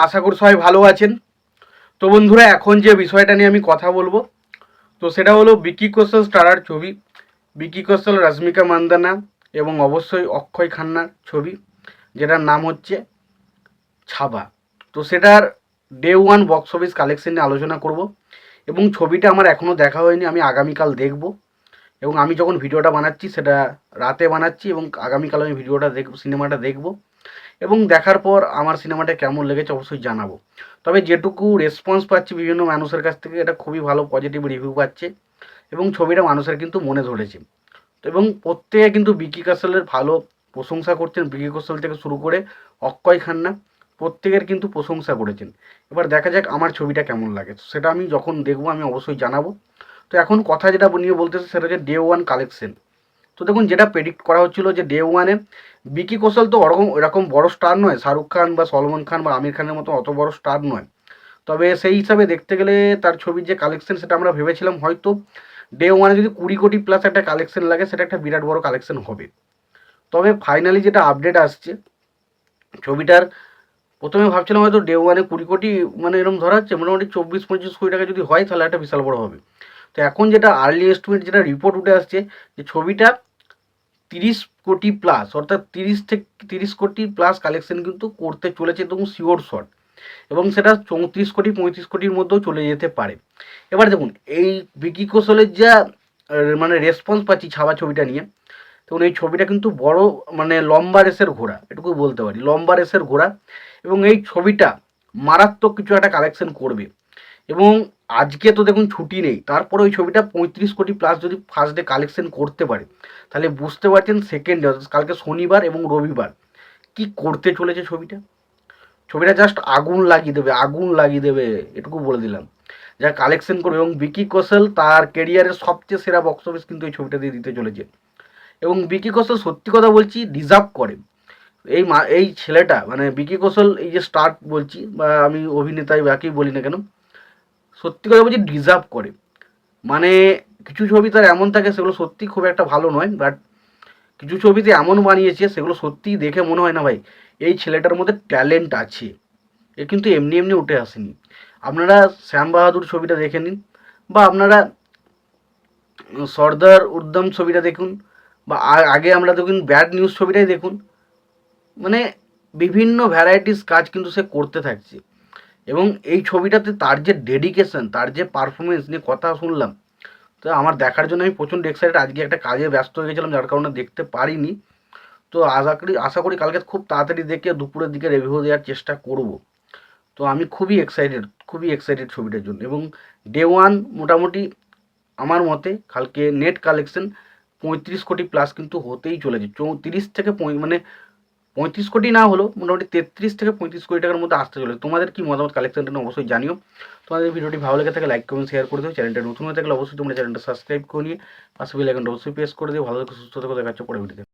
আশা করি সবাই ভালো আছেন। তো বন্ধুরা, এখন যে বিষয়টা নিয়ে আমি কথা বলবো, তো সেটা হলো বিকি কৌশল স্টারার ছবি। বিকি কৌশল, রশ্মিকা মান্দানা এবং অবশ্যই অক্ষয় খান্নার ছবি, যেটার নাম হচ্ছে ছাবা। তো সেটার day one box office collection নিয়ে আলোচনা করব। এবং ছবিটা আমার এখনও দেখা হয়নি, আমি আগামীকাল দেখব। এবং আমি যখন ভিডিওটা বানাচ্ছি সেটা রাতে বানাচ্ছি, এবং আগামীকাল আমি ভিডিওটা দেখব, সিনেমাটা দেখব। এবং দেখার পর আমার সিনেমাটা কেমন লেগেছে অবশ্যই জানাবো। তবে যেটুকু রেসপন্স পাচ্ছি বিভিন্ন মানুষের কাছ থেকে, এটা খুবই ভালো পজিটিভ রিভিউ পাচ্ছে এবং ছবিটা মানুষের কিন্তু মনে ধরেছে। তো এবং প্রত্যেকে কিন্তু বিকি কৌশলের ভালো প্রশংসা করছেন, বিকি কৌশল থেকে শুরু করে অক্ষয় খান্না প্রত্যেকের কিন্তু প্রশংসা করেছেন। এবার দেখা যাক আমার ছবিটা কেমন লাগে, সেটা আমি যখন দেখবো আমি অবশ্যই জানাবো। তো এখন কথা যেটা নিয়ে বলতেছে সেটা হচ্ছে ডে ওয়ান কালেকশন। তো দেখুন, যেটা প্রেডিক্ট করা হচ্ছিল যে ডে ওয়ানে বিকি কৌশল তো এরকম বড় স্টার নয়, শাহরুখ খান বা সলমান খান বা আমির খানের মতো অত বড় স্টার নয়। তবে সেই হিসাবে দেখতে গেলে তার ছবির যে কালেকশন, সেটা আমরা ভেবেছিলাম হয়তো ডে ওয়ানে যদি 20 কোটি প্লাস একটা কালেকশন লাগে, সেটা একটা বিরাট বড় কালেকশন হবে। তবে ফাইনালি যেটা আপডেট আসছে ছবিটার, প্রথমে ভাবছিলাম হয়তো ডে ওয়ানে 20 কোটি, মানে এরকম ধরা হচ্ছে মোটামুটি 24-25 কোটি টাকা যদি হয় তাহলে একটা বিশাল বড় হবে। তো এখন যেটা আর্লি এস্টিমেট, যেটা রিপোর্ট উঠে আসছে, যে ছবিটা 30 কোটি প্লাস, অর্থাৎ 30 কোটি প্লাস কালেকশন কিন্তু করতে চলেছে, এবং শিওর শট। এবং সেটা 34 কোটি 35 কোটির মধ্যেও চলে যেতে পারে। এবার দেখুন, এই বিকি কৌশলের যা মানে রেসপন্স পাচ্ছি ছাবা ছবিটা নিয়ে, তখন এই ছবিটা কিন্তু বড়, মানে লম্বা রেসের ঘোড়া, এটুকু বলতে পারি, লম্বা রেসের ঘোড়া। এবং এই ছবিটা মারাত্মক কিছু একটা কালেকশন করবে। এবং আজকে তো দেখুন ছুটি নেই, তারপরে ওই ছবিটা 35 কোটি প্লাস যদি ফার্স্ট ডে কালেকশন করতে পারে, তাহলে বুঝতে পারছেন সেকেন্ড ডে, কালকে শনিবার এবং রবিবার কি করতে চলেছে ছবিটা। ছবিটা জাস্ট আগুন লাগিয়ে দেবে, আগুন লাগিয়ে দেবে, এটুকু বলে দিলাম। যা কালেকশন করবে, এবং বিকি কৌশল তার কেরিয়ারের সবচেয়ে সেরা বক্স অফিস কিন্তু এই ছবিটা দিয়ে দিতে চলেছে। এবং বিকি কৌশল সত্যি কথা বলছি ডিজার্ভ করে। এই ছেলেটা, মানে বিকি কৌশল, এই যে স্টার বলছি বা আমি অভিনেতাই বাকেই বলি না কেন, সত্যি কথা বলছি ডিজার্ভ করে। মানে কিছু ছবি তার এমন থাকে সেগুলো সত্যি খুব একটা ভালো নয়, বাট কিছু ছবিতে এমন বানিয়েছে সেগুলো সত্যিই দেখে মনে হয় না ভাই এই ছেলেটার মধ্যে ট্যালেন্ট আছে। এ কিন্তু এমনি এমনি উঠে আসেনি। আপনারা শ্যাম বাহাদুর ছবিটা দেখে নিন, বা আপনারা সর্দার উদ্যম ছবিটা দেখুন, বা আগে আমরা দেখুন ব্যাড নিউজ ছবিটাই দেখুন। মানে বিভিন্ন ভ্যারাইটিস কাজ কিন্তু সে করতে থাকছে। এবং এই ছবিটাতে তার যে ডেডিকেশন, তার যে পারফরমেন্স নিয়ে কথা শুনলাম, তো আমার দেখার জন্য আমি প্রচণ্ড এক্সাইটেড। আজকে একটা কাজে ব্যস্ত হয়ে গেছিলাম, যার কারণে দেখতে পারিনি। তো আশা করি কালকে খুব তাড়াতাড়ি দেখে দুপুরের দিকে রিভিউ দেওয়ার চেষ্টা করব। তো আমি খুবই এক্সাইটেড ছবিটার জন্য। এবং ডে ওয়ান মোটামুটি আমার মতে কালকে নেট কালেকশন 35 কোটি প্লাস কিন্তু হতেই চলেছে। 34 থেকে মানে 35 কোটি না হলেও মোটামুটি 33 থেকে 35 কোটি টাকার মধ্যে আসতে চলেছে। তোমাদের কি মতামত কালেকশনটা নিয়ে অবশ্যই জানিও। তোমাদের ভিডিওটি ভালো লেগে থাকে লাইক কমেন্ট শেয়ার করে দিও। চ্যানেলটা নতুন হয়ে থাকলে অবশ্যই তোমরা চ্যানেলটা সাবস্ক্রাইব করে নিয়ে পাশে বেল আইকনটা অবশ্যই প্রেস করে দিও। ভালো থেকে সুস্থ থেকে দেখাচ্ছ পরে ভিডিওতে।